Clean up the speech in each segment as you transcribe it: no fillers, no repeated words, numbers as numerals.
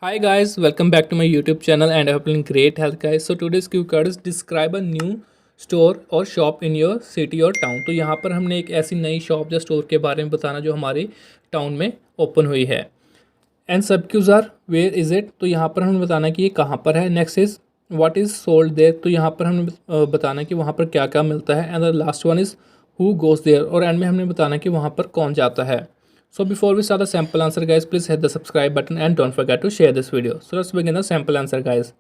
Hi guys, welcome back to my YouTube channel and I hope you're in great health guys. So today's cue card is describe a new store और shop in your city और town. तो यहाँ पर हमने एक ऐसी नई shop या स्टोर के बारे में बताना जो हमारे टाउन में ओपन हुई है। And sub cues are where is it, तो यहाँ पर हमें बताना कि ये कहाँ पर है। Next is what is sold there, तो यहाँ पर हमें बताना कि वहाँ पर क्या क्या मिलता है। And the last one is who goes there, और एंड में हमने बताना कि वहाँ पर कौन जाता है। So before we start the sample answer guys, please hit the subscribe button and don't forget to share this video. So let's begin the sample answer guys.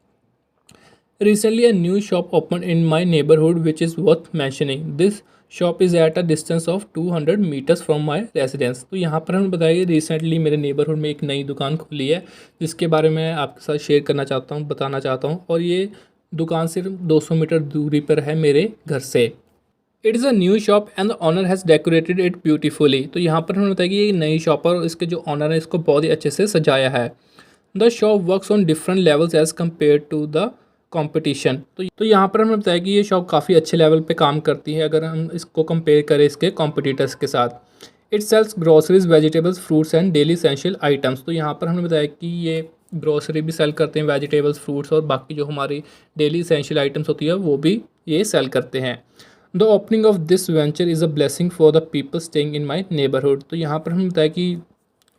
Recently a new shop opened in my neighborhood which is worth mentioning. This shop is at a distance of 200 metres from my residence. तो यहाँ पर हमें बताइए recently मेरे neighbourhood में एक नई दुकान खुली है जिसके बारे में आपके साथ शेयर करना चाहता हूँ, बताना चाहता हूँ। और ये दुकान सिर्फ 200 मीटर दूरी पर है मेरे घर से। It is a new shop and the owner has decorated it beautifully. तो यहाँ पर हमें बताया कि ये नई शॉप है और इसके जो ऑनर है इसको बहुत ही अच्छे से सजाया है। The shop works on different levels as compare to the competition. तो यहाँ पर हमें बताया कि ये शॉप काफ़ी अच्छे लेवल पे काम करती है अगर हम इसको कंपेयर करें इसके कॉम्पिटिटर्स के साथ। It sells groceries, vegetables, fruits and daily essential items. तो यहाँ पर हमने बताया कि ये ग्रोसरी भी सेल करते हैं, वेजिटेबल्स, फ्रूट्स और बाकी जो हमारी डेली एसेंशियल आइटम्स होती है वो भी ये सेल करते हैं। The opening of this venture is a blessing for the people staying in my neighbourhood. तो यहाँ पर हमें बताया कि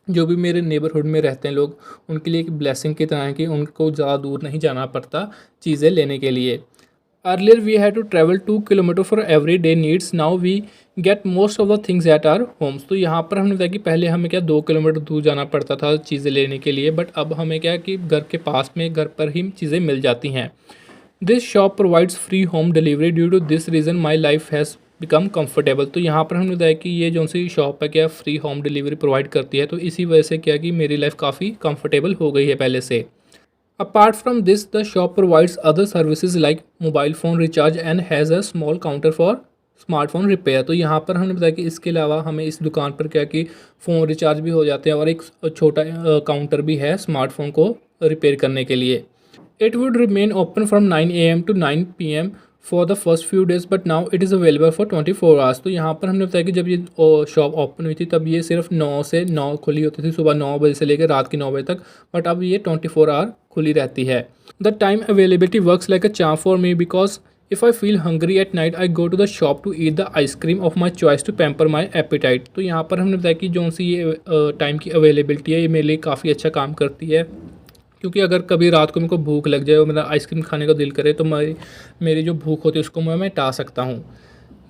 जो भी मेरे नेबरहुड में रहते हैं लोग, उनके लिए एक ब्लेसिंग की तरह है कि उनको ज़्यादा दूर नहीं जाना पड़ता चीज़ें लेने के लिए। Earlier we had to travel 2 kilometre for every day needs, now we get most of the things at our homes. तो यहाँ पर हमने बताया कि पहले हमें क्या 2 किलोमीटर दूर जाना पड़ता था चीज़ें लेने के लिए, बट अब हमें क्या कि घर के पास में घर पर ही चीज़ें मिल जाती हैं। This shop provides free home delivery, due to this reason my life has become comfortable. तो यहाँ पर हमने बताया कि ये जो सी शॉप है क्या फ्री होम डिलीवरी प्रोवाइड करती है, तो इसी वजह से क्या कि मेरी लाइफ काफ़ी कंफर्टेबल हो गई है पहले से। Apart from this the shop provides other services like mobile phone recharge and has a small counter for smartphone repair. तो यहाँ पर हमने बताया कि इसके अलावा हमें इस दुकान पर क्या कि फ़ोन रिचार्ज भी हो जाते हैं और एक छोटा काउंटर भी है स्मार्टफोन को रिपेयर करने के लिए। It would remain open from 9 a.m. to 9 p.m. for the first few days, but now it is available for 24 hours। तो यहाँ पर हमने बताया कि जब ये शॉप ओपन हुई थी तब ये सिर्फ 9 से 9 खुली होती थी, सुबह 9 बजे से लेकर रात के 9 बजे तक, बट अब ये 24 आवर खुली रहती है। The time availability works like a charm for me, because if I feel hungry at night I go to the shop to eat the ice cream of my choice to pamper my appetite. तो यहाँ पर हमने बताया कि जो सी ये time की availability है ये मेरे लिए काफ़ी अच्छा काम करती है, क्योंकि अगर कभी रात को मेरे को भूख लग जाए और मेरा आइसक्रीम खाने का दिल करे तो मेरी जो भूख होती है उसको मैं मिटा सकता हूँ।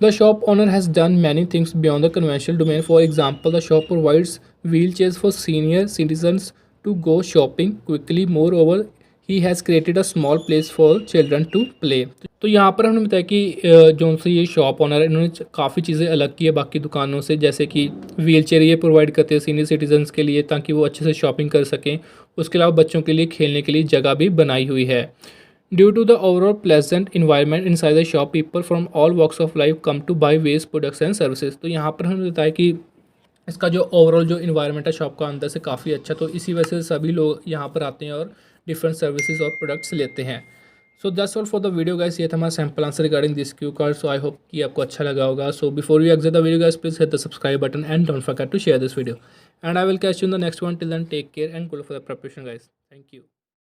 The shop owner has done many things beyond the conventional domain. For example the shop provides wheelchairs for senior citizens to go shopping quickly. Moreover he has created a small place for children to play. तो यहाँ पर हमने बताया कि जो से ये shop owner है इन्होंने काफ़ी चीज़ें अलग की है बाकी दुकानों से, जैसे कि व्हील चेयर ये प्रोवाइड करते हैं सीनियर सिटीजन्स के लिए ताकि वो अच्छे से शॉपिंग कर सकें। उसके अलावा बच्चों के लिए खेलने के लिए जगह भी बनाई हुई है। Due to the overall pleasant environment inside the shop, people from all walks of life come to buy best products and services. तो यहाँ पर हमने बताया कि इसका जो ओवरऑल जो इन्वायरमेंट है शॉप का अंदर से काफ़ी अच्छा, तो इसी वजह से सभी लोग यहाँ पर आते हैं और डिफरेंट सर्विसेज और प्रोडक्ट्स लेते हैं। So that's all for the video guys, ये था हमारा sample answer regarding this cue card. So I hope कि आपको अच्छा लगा होगा। So before you exit the video guys, please hit the subscribe button and don't forget to share this video, and I will catch you in the next one. Till then take care and good for the preparation guys. Thank you.